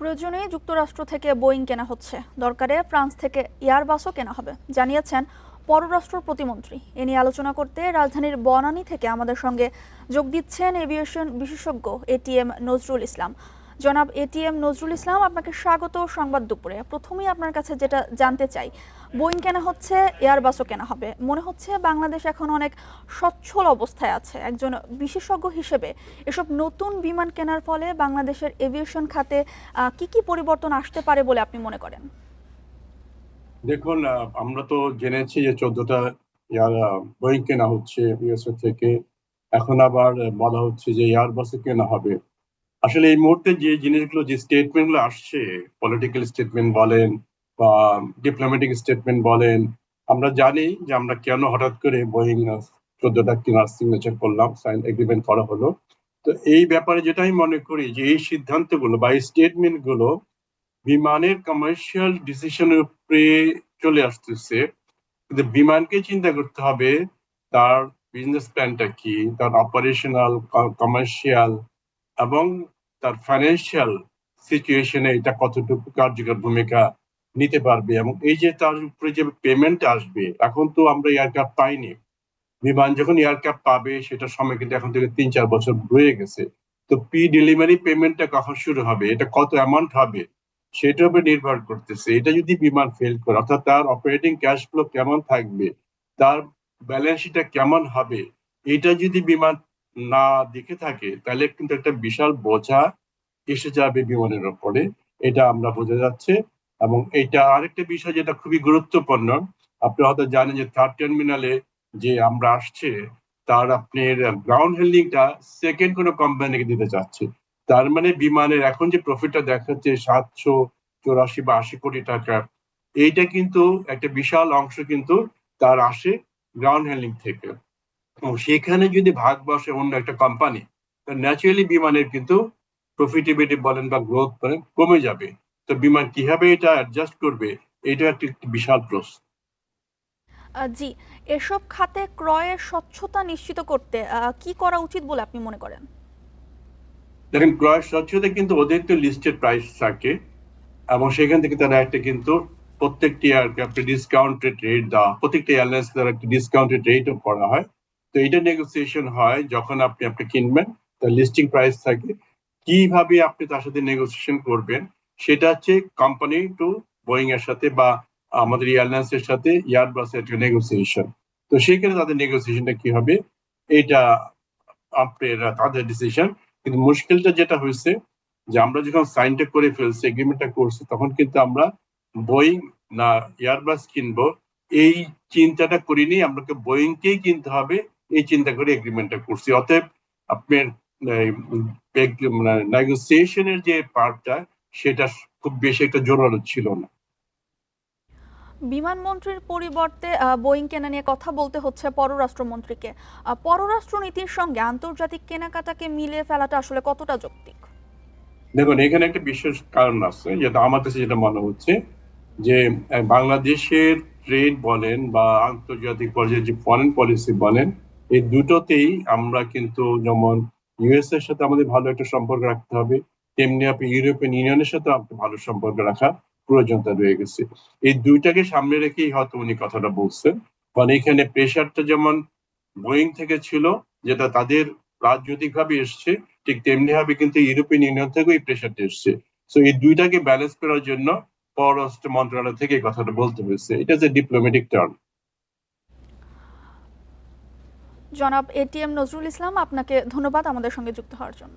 প্রয়োজনে যুক্তরাষ্ট্র থেকে বোয়িং কেনা হচ্ছে, দরকারে ফ্রান্স থেকে এয়ারবাসও কেনা হবে, জানিয়েছেন পররাষ্ট্র প্রতিমন্ত্রী। এ নিয়ে আলোচনা করতে রাজধানীর বনানী থেকে আমাদের সঙ্গে যোগ দিচ্ছেন এভিয়েশন বিশেষজ্ঞ এটিএম নজরুল ইসলাম। জনাব এটিএম নজরুল ইসলাম, আপনাকে স্বাগত সংবাদ দুপুরে। প্রথমেই আপনার কাছে যেটা জানতে চাই, বোয়িং কেনা হচ্ছে, এয়ারবাসও কেনা হবে, মনে হচ্ছে বাংলাদেশ এখন অনেক সচ্ছল অবস্থায় আছে। একজন বিশেষজ্ঞ হিসেবে এসব নতুন বিমান কেনার ফলে বাংলাদেশের এভিয়েশন খাতে কি কি পরিবর্তন আসতে পারে বলে আপনি মনে করেন? দেখুন, আমরা তো জেনেছি যে 14টা বোয়িং কেনা হচ্ছে ইউএসএ থেকে। এখন আবার বলা হচ্ছে যে এয়ারবাসে কেনা হবে। আসলে এই মুহূর্তে যে জিনিসগুলো, যে স্টেটমেন্ট গুলো আসছে, পলিটিক্যাল স্টেটমেন্ট বলেন বা ডিপ্লোম্যাটিক স্টেটমেন্ট বলেন, আমরা জানি যে আমরা কেন হঠাৎ করে বোয়িং 14টা কেনার সিগনেচার করলাম, সাইন এগ্রিমেন্ট করা হলো। তো এই ব্যাপারে যেটা আমি মনে করি যে এই সিদ্ধান্তগুলো বা এই স্টেটমেন্ট গুলো বিমানের কমার্শিয়াল ডিসিশনের উপরে চলে আসতেছে। কিন্তু বিমানকে চিন্তা করতে হবে তার বিজনেস প্ল্যানটা কি, তার অপারেশনাল, কমার্শিয়াল এবং তার ফাইন্যান্সিয়াল সিচুয়েশনে এটা কতটুকু কার্যকর ভূমিকা নিতে পারবে, এবং এই যে তার উপরে যে পেমেন্ট আসবে। এখন তো আমরা এয়ারক্রাফট পাইনি, বিমান যখন এয়ারক্রাফট পাবে সেটার সময় কিন্তু এখন থেকে 3-4 বছর রয়ে গেছে। তো প্রি ডেলিভারি পেমেন্টটা কখন শুরু হবে, এটা কত অ্যামাউন্ট হবে, সেটার উপর নির্ভর করতেছে। এটা যদি বিমান ফেল করে, অর্থাৎ তার অপারেটিং ক্যাশ ফ্লো কেমন থাকবে, তার ব্যালেন্স শিটটা কেমন হবে, এটা যদি বিমান না দেখে থাকে তাহলে কিন্তু একটা বিশাল বোঝা এসে যাবে বিমানের উপরে। এটা আমরা বোঝা যাচ্ছে। এবং এটা আরেকটা বিষয় যেটা খুবই গুরুত্বপূর্ণ, আপনি হয়তো জানেন যে থার্ড টার্মিনালে যে আমরা আসছে, তার আপনার গ্রাউন্ড হ্যান্ডলিংটা সেকেন্ড কোনো কোম্পানিকে দিতে চাচ্ছে। তার মানে বিমানের এখন যে প্রফিটটা দেখাচ্ছে 784 বা 80 কোটি টাকা, এইটা কিন্তু একটা বিশাল অংশ কিন্তু তার আসে গ্রাউন্ড হ্যান্ডলিং থেকে। এবং সেখানে যদি ভাগ বসে অন্য একটা কোম্পানি, ন্যাচুরালি বিমানের কিন্তু প্রফিটেবিলিটি বলেন বা গ্রোথ বলেন কমে যাবে। তো বিমান কিভাবে এটা অ্যাডজাস্ট করবে, এটা একটা বিশাল প্রশ্ন। জি, এসব খাতে ক্রয়ের স্বচ্ছতা নিশ্চিত করতে কি করা উচিত বলে আপনি মনে করেন? দেখেন, ক্রয় স্বচ্ছতা কিন্তু ওদের তো লিস্টেড প্রাইস থাকে, এবং সেখান থেকে তারা একটা কিন্তু প্রত্যেকটি এয়ারক্রাফটে ডিসকাউন্টেড রেট দেওয়া, প্রত্যেকটা এয়ারলাইন্স তারা একটা ডিসকাউন্টেড রেটও করা হয়। তো এটা নেগোসিয়েশন হয় যখন আপনি আপনি কিনবেন, তার লিস্টিং প্রাইস থাকে। কিভাবে আপনি তার সাথে নেগোসিয়েশন করবেন, সেটা হচ্ছে কোম্পানি টু বোয়িং এর সাথে বা আমাদের এয়ারলাইন্স এর সাথে এয়ারবাসের একটা নেগোসিয়েশন। তো সেখানে তাদের নেগোসিয়েশনটা কি হবে, এটা আপনার তাদের ডিসিশন। কিন্তু মুশকিলটা যেটা হয়েছে যে আমরা যখন সাইনটা করে ফেলছি, এগ্রিমেন্টটা করছি, তখন কিন্তু আমরা বোয়িং না এয়ারবাস কিনবো এই চিন্তাটা করিনি, আমরা বোয়িংকেই কিনতে হবে এই চিন্তা করে এগ্রিমেন্টটা করছি। অতএব আপনার নেগোসিয়েশনের যে পার্টটা, সেটা খুব বেশি একটা জোরালো ছিল না। বিমানমন্ত্রীর পরিবর্তে বোয়িং কেনা নিয়ে কথা বলতে হচ্ছে পররাষ্ট্রমন্ত্রীকে। পররাষ্ট্রনীতির সঙ্গে আন্তর্জাতিক কেনাকাটাকে মিলিয়ে ফেলাটা আসলে কতটা যৌক্তিক? দেখুন, এখানে একটা বিশেষ কারণ আছে, যেটা আমার কাছে যেটা মনে হচ্ছে যে বাংলাদেশের ট্রেড বলেন বা আন্তর্জাতিক পর্যায়ে যে ফরেন পলিসি বলেন, এই দুটোতেই আমরা কিন্তু যেমন ইউএস এর সাথে আমাদের ভালো একটা সম্পর্ক রাখতে হবে, তেমনি আপনি ইউরোপিয়ান ইউনিয়নের সাথে আপনার ভালো সম্পর্ক রাখা প্রয়োজনতা রয়ে গেছে। এই দুইটাকে সামনে রেখেই হয়তো উনি কথাটা বলছেন। কারণ এখানে প্রেশারটা যেমন বোয়িং থেকে ছিল, যেটা তাদের রাজনৈতিক ভাবে এসছে, ঠিক তেমনি ভাবে কিন্তু ইউরোপিয়ান ইউনিয়ন থেকেও এই প্রেশারটা এসছে। তো এই দুইটাকে ব্যালেন্স করার জন্য পররাষ্ট্র মন্ত্রণালয় থেকে এই কথাটা বলতে হয়েছে। এটা যে ডিপ্লোম্যাটিক টার্ম। জনাব এটিএম নজরুল ইসলাম, আপনাকে ধন্যবাদ আমাদের সঙ্গে যুক্ত হওয়ার জন্য।